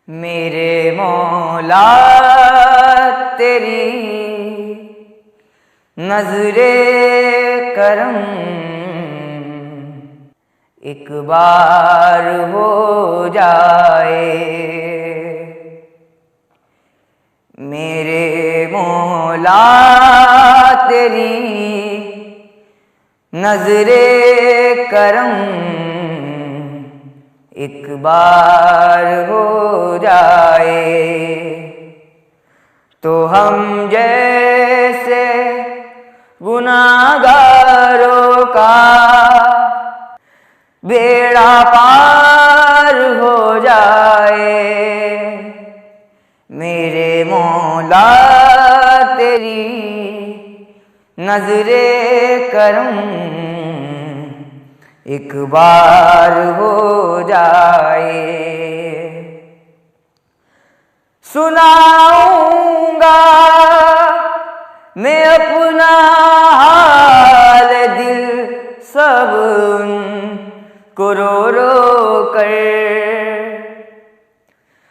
मेरे मौला तेरी नजरे करम एक बार हो जाए। मेरे मौला तेरी नजरे करम एक बार हो जाए, तो हम जैसे गुनाहगारों का बेड़ा पार हो जाए। मेरे मौला तेरी नजरे करम एक बार हो जाए। सुनाऊंगा मैं अपना हाल दिल सब उनको रो रो कर।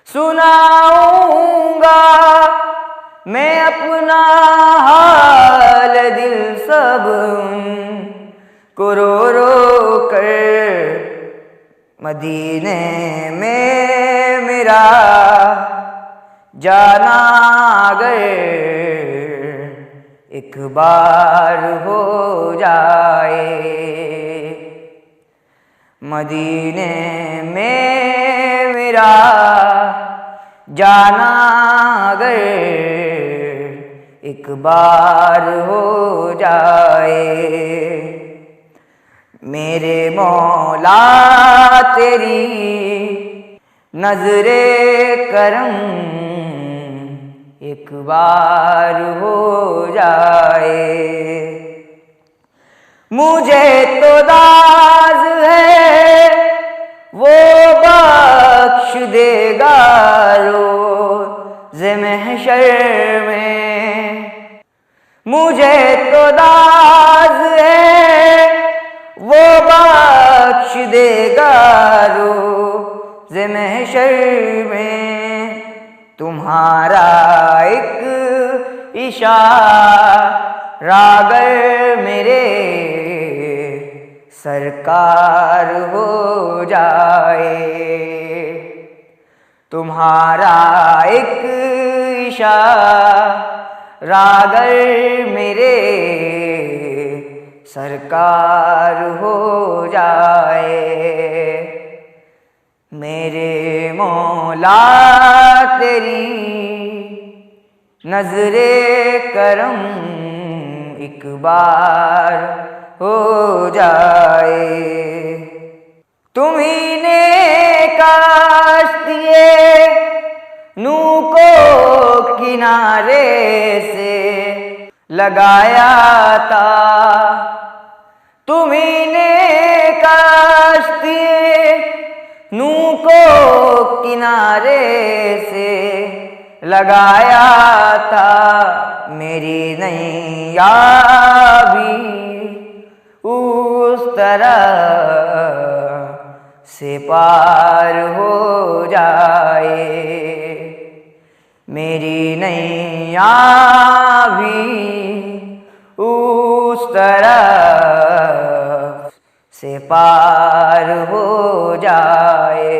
सुनाऊंगा मैं अपना हाल दिल सब उनको रो रो कर। मदीने में मेरा जाना अगर एक बार हो जाए। मदीने में मेरा जाना अगर एक बार हो जाए। मेरे मौला तेरी नजरे करम एक बार हो जाए। मुझे तो दाज है वो बख्श देगा रोज़े महशर में। मुझे तो दाज है वो बख्श देगा रोज़े महशर में। तुम्हारा एक इशारा अगर मेरे सरकार हो जाए। तुम्हारा एक इशारा अगर मेरे सरकार हो जाए। मेरे मौला तेरी नजरे करम एक बार हो जाए। तुम्ही ने काश्तिए नूह को किनारे से लगाया था। तुम्ही ने काश्तिए नूह को किनारे से लगाया था। मेरी नैया भी उस तरह से पार हो जाए। मेरी नैया भी उस तरह से पार हो जाए।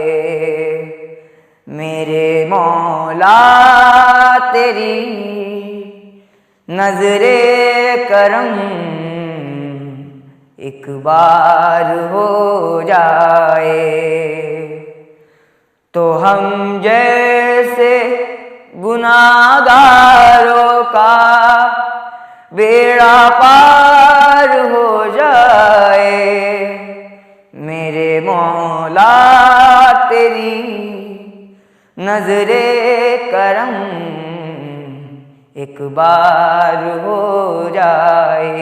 मेरे मौला तेरी नजरे करम एक बार हो जाए, तो हम जैसे गुनाहगारों का बेड़ा पार हो जाए। मेरे मौला तेरी नजरे करम एक बार हो जाए।